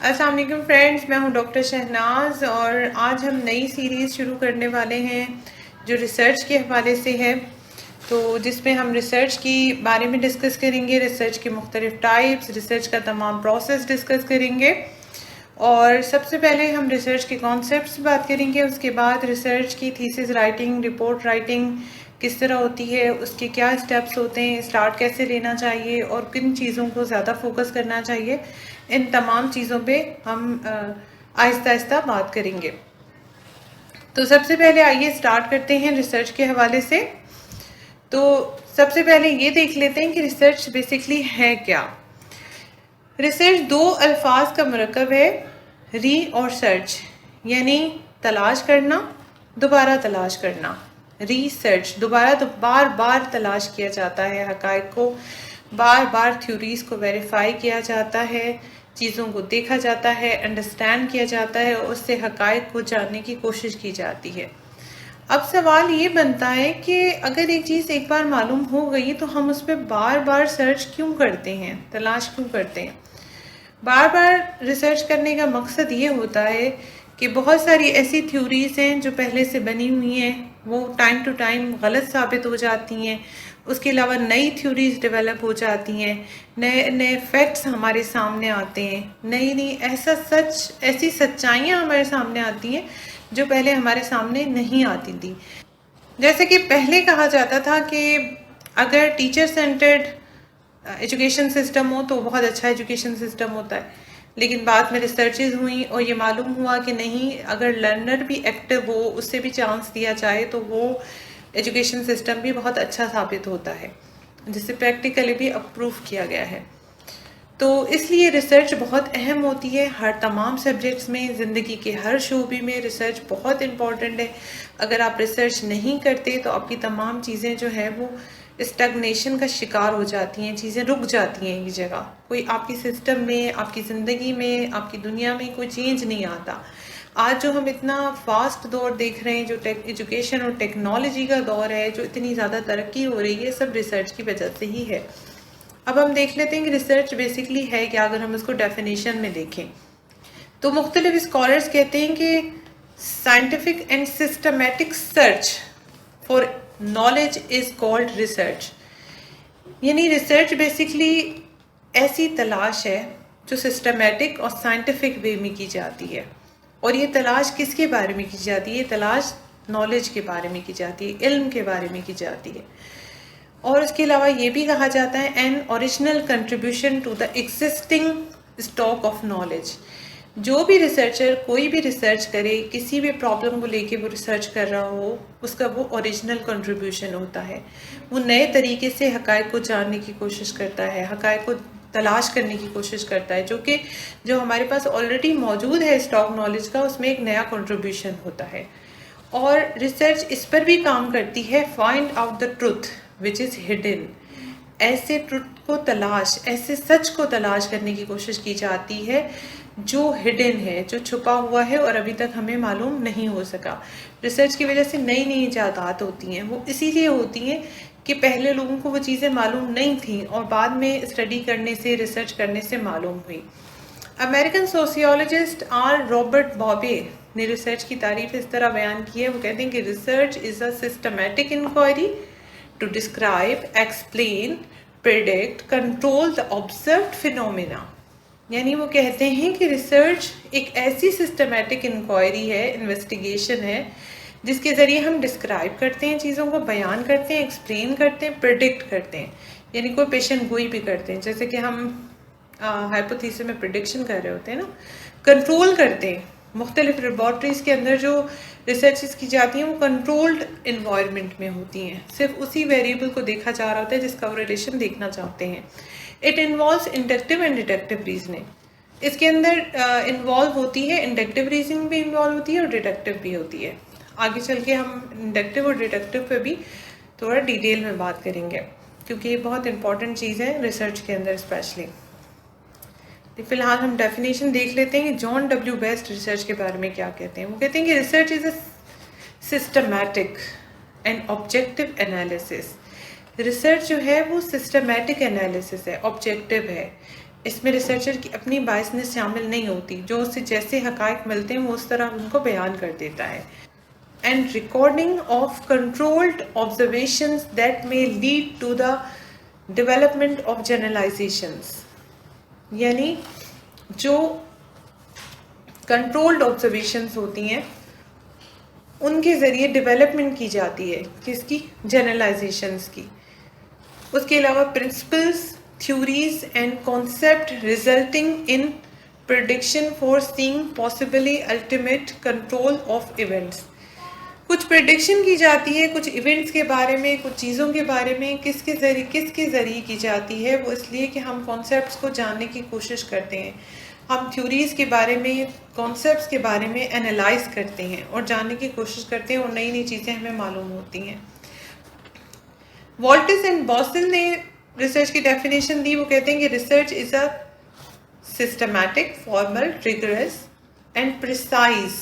अस्सलाम वालेकुम फ्रेंड्स, मैं हूं डॉक्टर शहनाज और आज हम नई सीरीज़ शुरू करने वाले हैं जो रिसर्च के हवाले से है। तो जिसमें हम रिसर्च की बारे में डिस्कस करेंगे, रिसर्च के मुख्तलिफ टाइप्स, रिसर्च का तमाम प्रोसेस डिस्कस करेंगे। और सबसे पहले हम रिसर्च के कॉन्सेप्ट्स बात करेंगे, उसके बाद रिसर्च की थीसिस राइटिंग, रिपोर्ट राइटिंग किस तरह होती है, उसके क्या स्टेप्स होते हैं, स्टार्ट कैसे लेना चाहिए और किन चीज़ों को ज़्यादा फोकस करना चाहिए, इन तमाम चीज़ों पे हम आहिस्ता आहिस्ता बात करेंगे। तो सबसे पहले आइए स्टार्ट करते हैं रिसर्च के हवाले से। तो सबसे पहले ये देख लेते हैं कि रिसर्च बेसिकली है क्या। रिसर्च दो अल्फाज का मरकब है, री और सर्च, यानी तलाश करना, दोबारा तलाश करना। रिसर्च दोबारा तो बार बार तलाश किया जाता है, हकायक को बार बार थ्योरीज को वेरीफाई किया जाता है, चीज़ों को देखा जाता है, अंडरस्टैंड किया जाता है और उससे हकायक को जानने की कोशिश की जाती है। अब सवाल ये बनता है कि अगर एक चीज़ एक बार मालूम हो गई तो हम उस पर बार बार सर्च क्यों करते हैं, तलाश क्यों करते हैं। बार बार रिसर्च करने का मकसद ये होता है कि बहुत सारी ऐसी थ्योरीज हैं जो पहले से बनी हुई हैं, वो टाइम टू टाइम गलत साबित हो जाती हैं। उसके अलावा नई थ्योरीज डेवलप हो जाती हैं, नए नए फैक्ट्स हमारे सामने आते हैं, नई नई ऐसी सच्चाइयाँ हमारे सामने आती हैं जो पहले हमारे सामने नहीं आती थी। जैसे कि पहले कहा जाता था कि अगर टीचर सेंटर्ड एजुकेशन सिस्टम हो तो बहुत अच्छा एजुकेशन सिस्टम होता है, लेकिन बाद में रिसर्चेज हुई और ये मालूम हुआ कि नहीं, अगर लर्नर भी एक्टिव हो, उससे भी चांस दिया जाए तो वो एजुकेशन सिस्टम भी बहुत अच्छा साबित होता है, जिसे प्रैक्टिकली भी अप्रूव किया गया है। तो इसलिए रिसर्च बहुत अहम होती है हर तमाम सब्जेक्ट्स में, ज़िंदगी के हर शोबे में रिसर्च बहुत इम्पॉर्टेंट है। अगर आप रिसर्च नहीं करते तो आपकी तमाम चीज़ें जो है वो स्टैग्नेशन का शिकार हो जाती हैं, चीज़ें रुक जाती हैं एक जगह, कोई आपकी सिस्टम में, आपकी ज़िंदगी में, आपकी दुनिया में कोई चेंज नहीं आता। आज जो हम इतना फास्ट दौर देख रहे हैं, जो एजुकेशन और टेक्नोलॉजी का दौर है, जो इतनी ज़्यादा तरक्की हो रही है, सब रिसर्च की वजह से ही है। अब हम देख लेते हैं कि रिसर्च बेसिकली है क्या। अगर हम इसको डेफिनेशन में देखें तो मुख्तलिफ स्कॉलर्स कहते हैं कि scientific and systematic search for knowledge is called research. यानी रिसर्च बेसिकली ऐसी तलाश है जो सिस्टमेटिक और साइंटिफिक वे में की जाती है। और ये तलाश किसके बारे में की जाती है? ये तलाश नॉलेज के बारे में की जाती है, इल्म के बारे में की जाती है। और उसके अलावा ये भी कहा जाता है an original contribution to the existing stock of knowledge. जो भी रिसर्चर कोई भी रिसर्च करे, किसी भी प्रॉब्लम को लेके वो रिसर्च कर रहा हो, उसका वो ओरिजिनल कंट्रीब्यूशन होता है। वो नए तरीके से हकायक को जानने की कोशिश करता है, हकायक को तलाश करने की कोशिश करता है, जो हमारे पास ऑलरेडी मौजूद है स्टॉक नॉलेज का, उसमें एक नया कंट्रीब्यूशन होता है। और रिसर्च इस पर भी काम करती है, find out the truth which is hidden. ऐसे ट्रुथ को तलाश, ऐसे सच को तलाश करने की कोशिश की जाती है जो हिडन है, जो छुपा हुआ है और अभी तक हमें मालूम नहीं हो सका। रिसर्च की वजह से नई नई इजादात होती हैं, वो इसीलिए होती हैं कि पहले लोगों को वो चीज़ें मालूम नहीं थी और बाद में स्टडी करने से, रिसर्च करने से मालूम हुई। अमेरिकन सोशियोलॉजिस्ट आर रॉबर्ट बॉबे ने रिसर्च की तारीफ इस तरह बयान की है। वो कहते हैं कि research is a systematic inquiry to describe, explain, predict, control the observed phenomena. यानी वो कहते हैं कि रिसर्च एक ऐसी सिस्टमैटिक इंक्वायरी है, इन्वेस्टिगेशन है, जिसके ज़रिए हम डिस्क्राइब करते हैं, चीज़ों को बयान करते हैं, एक्सप्लेन करते हैं, प्रिडिक्ट करते हैं, यानी कोई पेशेंट गोई भी करते हैं, जैसे कि हम हाइपोथेसिस में प्रिडिक्शन कर रहे होते हैं ना, कंट्रोल करते हैं। मुख्तलिफ लेबॉर्ट्रीज़ के अंदर जो रिसर्चेस की जाती हैं वो कंट्रोल्ड इन्वायरमेंट में होती हैं, सिर्फ उसी वेरिएबल को देखा जा रहा होता है जिसका वो रिलेशन देखना चाहते हैं। It involves inductive and deductive reasoning. इसके अंदर इन्वॉल्व होती है, इंडक्टिव रीजनिंग भी इन्वॉल्व होती है और डिडक्टिव भी होती है। आगे चल के हम इंडक्टिव और डिडक्टिव पे भी थोड़ा डिटेल में बात करेंगे, क्योंकि ये बहुत इंपॉर्टेंट चीज़ है रिसर्च के अंदर स्पेशली। फिलहाल हम डेफिनेशन देख लेते हैं कि जॉन डब्ल्यू बेस्ट रिसर्च के बारे में क्या कहते हैं। वो कहते हैं कि research is a systematic and objective analysis. Research जो है वो सिस्टमैटिक एनालिसिस है, ऑब्जेक्टिव है, इसमें रिसर्चर की अपनी बायसनेस शामिल नहीं होती, जो उससे जैसे हकायक मिलते हैं वो उस तरह उनको बयान कर देता है। And recording of controlled observations that may lead to the development of generalisations, यानी जो कंट्रोल्ड ऑब्जर्वेशंस होती हैं उनके ज़रिए डेवलपमेंट की जाती है, किसकी? जनरलाइजेशंस की। उसके अलावा principles, theories and concept resulting in prediction for seeing possibly ultimate control of events. कुछ प्रेडिक्शन की जाती है कुछ इवेंट्स के बारे में, कुछ चीज़ों के बारे में, किसके ज़रिए की जाती है? वो इसलिए कि हम कॉन्सेप्ट्स को जानने की कोशिश करते हैं, हम थ्योरीज़ के बारे में, कॉन्सेप्ट्स के बारे में एनालाइज करते हैं और जानने की कोशिश करते हैं और नई नई चीज़ें हमें मालूम होती हैं। वॉल्टिस एंड बॉसल ने रिसर्च की डेफिनेशन दी। वो कहते हैं कि research is a systematic, formal, rigorous and precise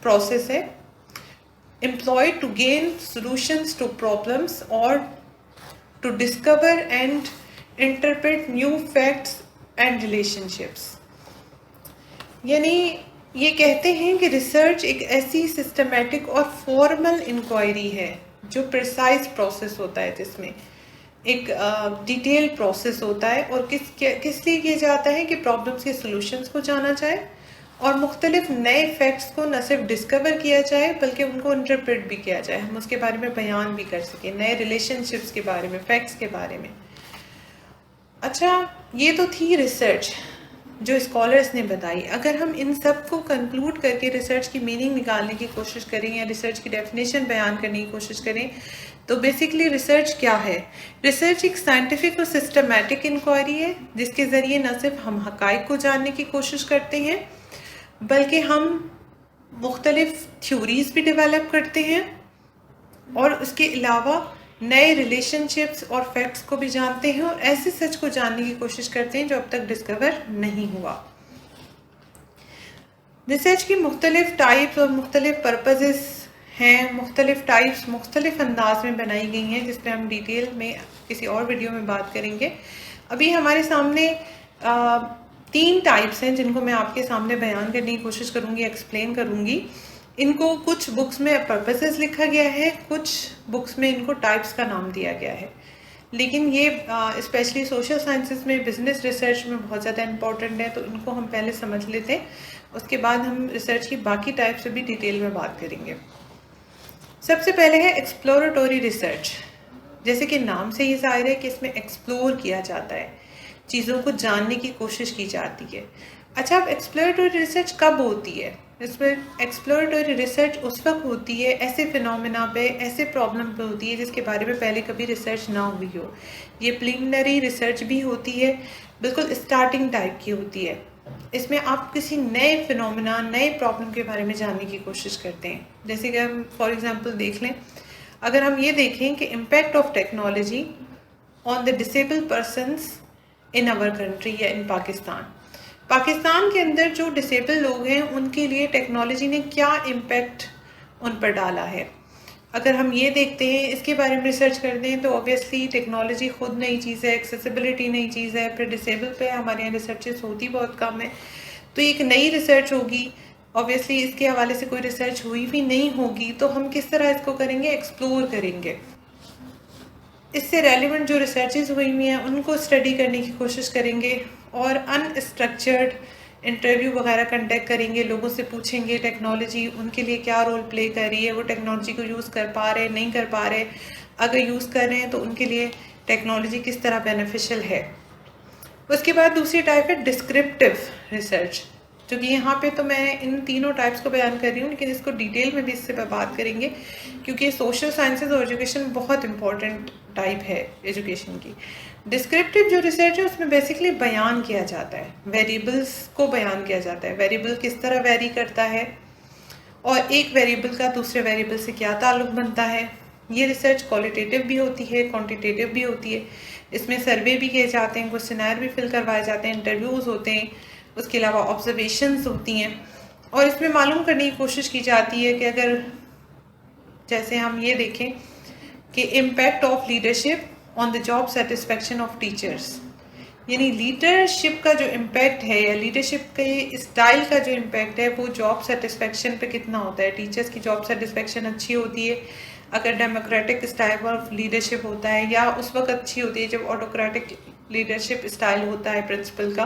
process है employed to gain solutions to problems or to discover and interpret new facts and relationships। यानी ये कहते हैं कि रिसर्च एक ऐसी सिस्टमैटिक और फॉर्मल इंक्वायरी है जो प्रिसाइज प्रोसेस होता है, जिसमें एक डिटेल प्रोसेस होता है और किस लिए किया जाता है कि प्रॉब्लम्स के सॉल्यूशंस को जाना जाए और मुख्तलिफ नए फैक्ट्स को न सिर्फ डिस्कवर किया जाए बल्कि उनको इंटरप्रेट भी किया जाए, हम उसके बारे में बयान भी कर सकें, नए रिलेशनशिप्स के बारे में, फैक्ट्स के बारे में। अच्छा, ये तो थी रिसर्च जो स्कॉलर्स ने बताई। अगर हम इन सब को कंक्लूड करके रिसर्च की मीनिंग निकालने की कोशिश करें या रिसर्च की डेफिनेशन बयान करने की कोशिश करें तो बेसिकली रिसर्च क्या है? रिसर्च एक साइंटिफिक और सिस्टमैटिक इंक्वायरी है जिसके ज़रिए न सिर्फ हम हकायक को जानने की कोशिश करते हैं बल्कि हम मुख्तलिफ थ्योरीज भी डेवलप करते हैं और उसके अलावा नए रिलेशनशिप्स और फैक्ट्स को भी जानते हैं और ऐसे सच को जानने की कोशिश करते हैं जो अब तक डिस्कवर नहीं हुआ। रिसर्च की मुख्तलिफ टाइप्स और मुख्तलिफ पर्पसेस हैं, मुख्तलिफ टाइप्स मुख्तलिफ अंदाज में बनाई गई हैं, जिस पर हम डिटेल में किसी और वीडियो में बात करेंगे। अभी हमारे सामने 3 टाइप्स हैं जिनको मैं आपके सामने बयान करने की कोशिश करूंगी, एक्सप्लेन करूंगी। इनको कुछ बुक्स में पर्पसेस लिखा गया है, कुछ बुक्स में इनको टाइप्स का नाम दिया गया है, लेकिन ये स्पेशली सोशल साइंसेस में, बिजनेस रिसर्च में बहुत ज़्यादा इम्पॉर्टेंट है, तो इनको हम पहले समझ लेते हैं, उसके बाद हम रिसर्च की बाकी टाइप से भी डिटेल में बात करेंगे। सबसे पहले है एक्सप्लोरेटरी रिसर्च। जैसे कि नाम से ही जाहिर है कि इसमें एक्सप्लोर किया जाता है, चीज़ों को जानने की कोशिश की जाती है। अच्छा, अब एक्सप्लोरेटरी रिसर्च कब होती है? इसमें एक्सप्लोरेटरी रिसर्च उस वक्त होती है ऐसे फिनोमेना पे, ऐसे प्रॉब्लम पे होती है जिसके बारे में पहले कभी रिसर्च ना हुई हो। ये प्रिलिमिनरी रिसर्च भी होती है, बिल्कुल स्टार्टिंग टाइप की होती है। इसमें आप किसी नए फिनोमेना, नए प्रॉब्लम के बारे में जानने की कोशिश करते हैं। जैसे कि हम फॉर एग्जांपल देख लें, अगर हम ये देखें कि impact of technology on the disabled persons in our country या इन पाकिस्तान के अंदर जो डिसेबल लोग हैं उनके लिए टेक्नोलॉजी ने क्या इम्पैक्ट उन पर डाला है। अगर हम ये देखते हैं, इसके बारे में रिसर्च करते हैं, तो ऑब्वियसली टेक्नोलॉजी खुद नई चीज़ है, एक्सेसिबिलिटी नई चीज़ है, फिर डिसेबल पे हमारे यहाँ रिसर्चेस होती बहुत कम है, तो एक नई रिसर्च होगी। ऑब्वियसली इसके हवाले से कोई रिसर्च हुई भी नहीं होगी, तो हम किस तरह इसको करेंगे? एक्सप्लोर करेंगे। इससे रेलिवेंट जो रिसर्चेज हुई हुई हैं उनको स्टडी करने की कोशिश करेंगे और अनस्ट्रक्चर्ड इंटरव्यू वगैरह कंडक्ट करेंगे, लोगों से पूछेंगे टेक्नोलॉजी उनके लिए क्या रोल प्ले कर रही है, वो टेक्नोलॉजी को यूज़ कर पा रहे, नहीं कर पा रहे, अगर यूज़ कर रहे हैं तो उनके लिए टेक्नोलॉजी किस तरह बेनिफिशियल है। उसके बाद दूसरी टाइप है डिस्क्रिप्टिव रिसर्च, जो कि यहाँ पे तो मैं इन तीनों टाइप्स को बयान कर रही हूँ, लेकिन इसको डिटेल में भी इससे बात करेंगे क्योंकि सोशल साइंसेज और एजुकेशन बहुत इंपॉर्टेंट टाइप है एजुकेशन की। डिस्क्रिप्टिव जो रिसर्च है उसमें बेसिकली बयान किया जाता है, वेरिएबल्स को बयान किया जाता है, वेरिएबल किस तरह वेरी करता है और एक वेरिएबल का दूसरे वेरिएबल से क्या ताल्लुक बनता है। ये रिसर्च क्वालिटेटिव भी होती है, क्वांटिटेटिव भी होती है। इसमें सर्वे भी किए जाते हैं, क्वेश्चनर भी फिल करवाए जाते हैं, इंटरव्यूज़ होते हैं, उसके अलावा ऑब्जर्वेशंस होती हैं और इसमें मालूम करने की कोशिश की जाती है कि अगर जैसे हम ये देखें कि impact of leadership on the job satisfaction of teachers, यानी लीडरशिप का जो इम्पैक्ट है या लीडरशिप के स्टाइल का जो इम्पैक्ट है वो जॉब सेटिस्फेक्शन पे कितना होता है। टीचर्स की जॉब सेटिस्फेक्शन अच्छी होती है अगर डेमोक्रेटिक स्टाइल ऑफ लीडरशिप होता है, या उस वक्त अच्छी होती है जब ऑटोक्रेटिक लीडरशिप स्टाइल होता है प्रिंसिपल का।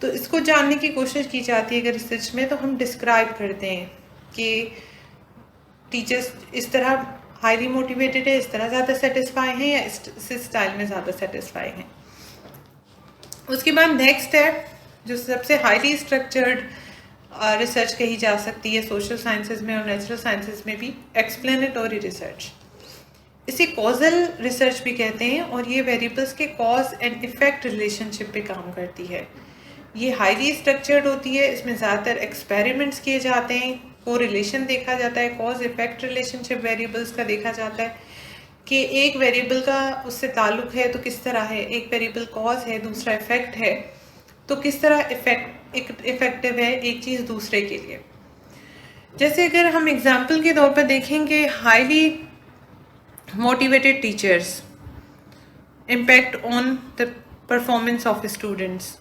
तो इसको जानने की कोशिश की जाती है अगर रिसर्च में, तो हम डिस्क्राइब करते हैं कि टीचर्स इस तरह हाईली मोटिवेटेड है, इस तरह ज़्यादा सेटिस्फाई हैं या इस स्टाइल में ज़्यादा सेटिस्फाई हैं। उसके बाद नेक्स्ट है जो सबसे हाईली स्ट्रक्चर्ड रिसर्च कही जा सकती है सोशल साइंसेज में और नेचुरल साइंसेज में भी, एक्सप्लेनेटरी रिसर्च। इसे कॉजल रिसर्च भी कहते हैं और ये वेरिएबल्स के कॉज एंड इफेक्ट रिलेशनशिप पे काम करती है। ये हाईली स्ट्रक्चर्ड होती है, इसमें ज़्यादातर एक्सपेरिमेंट्स किए जाते हैं, कोरिलेशन देखा जाता है, कॉज इफेक्ट रिलेशनशिप वेरिएबल्स का देखा जाता है कि एक वेरिएबल का उससे ताल्लुक है तो किस तरह है, एक वेरिएबल कॉज है दूसरा इफेक्ट है तो किस तरह इफेक्टिव है एक चीज़ दूसरे के लिए। जैसे अगर हम एग्जाम्पल के तौर पर देखेंगे, highly motivated teachers impact on the performance of students.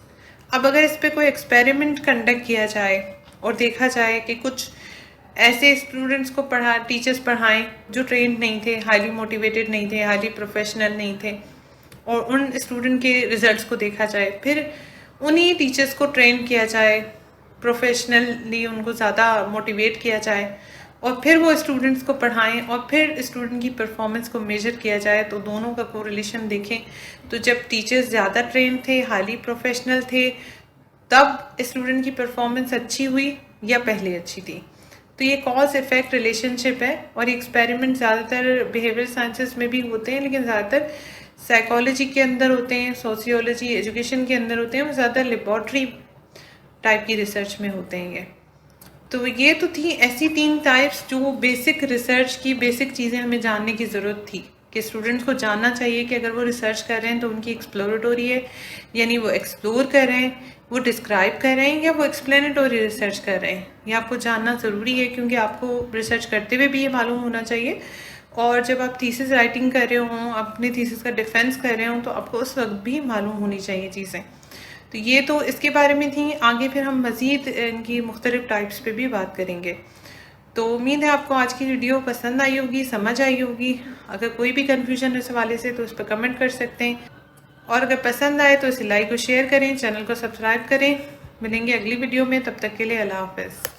अब अगर इस पर कोई एक्सपेरिमेंट कंडक्ट किया जाए और देखा जाए कि कुछ ऐसे स्टूडेंट्स को टीचर्स पढ़ाएं जो ट्रेंड नहीं थे, हाईली मोटिवेटेड नहीं थे, हाईली प्रोफेशनल नहीं थे, और उन स्टूडेंट के रिजल्ट्स को देखा जाए, फिर उन्हीं टीचर्स को ट्रेन किया जाए, प्रोफेशनली उनको ज़्यादा मोटिवेट किया जाए और फिर वो स्टूडेंट्स को पढ़ाएं और फिर स्टूडेंट की परफॉर्मेंस को मेजर किया जाए, तो दोनों का कोरिलेशन देखें तो जब टीचर्स ज़्यादा ट्रेन थे, हाईली प्रोफेशनल थे, तब स्टूडेंट की परफॉर्मेंस अच्छी हुई या पहले अच्छी थी। तो ये कॉज इफेक्ट रिलेशनशिप है और एक्सपेरिमेंट ज़्यादातर बिहेवियर साइंसेस में भी होते हैं, लेकिन ज़्यादातर साइकोलॉजी के अंदर होते हैं, सोशियोलॉजी एजुकेशन के अंदर होते हैं, और ज़्यादा लेबॉर्ट्री टाइप की रिसर्च में होते हैं ये। तो ये तो थी ऐसी 3 टाइप्स जो बेसिक रिसर्च की बेसिक चीज़ें हमें जानने की ज़रूरत थी कि स्टूडेंट्स को जानना चाहिए कि अगर वो रिसर्च कर रहे हैं तो उनकी एक्सप्लोरेटरी है, यानी वो एक्सप्लोर कर रहे हैं, वो डिस्क्राइब कर रहे हैं, या वो एक्सप्लेनेटरी रिसर्च कर रहे हैं। ये आपको जानना ज़रूरी है क्योंकि आपको रिसर्च करते हुए भी ये मालूम होना चाहिए, और जब आप थीसिस राइटिंग कर रहे हों, अपने थीसिस का डिफेंस कर रहे हों, तो आपको उस वक्त भी मालूम होनी चाहिए चीज़ें। तो ये तो इसके बारे में थी। आगे फिर हम मज़ीद इनकी मुख्तलिफ टाइप्स पे भी बात करेंगे। तो उम्मीद है आपको आज की वीडियो पसंद आई होगी, समझ आई होगी। अगर कोई भी कन्फ्यूजन इस हवाले से तो उस पर कमेंट कर सकते हैं, और अगर पसंद आए तो इसे लाइक और शेयर करें, चैनल को सब्सक्राइब करें। मिलेंगे अगली वीडियो में, तब तक के लिए अल्लाह हाफ़िज़।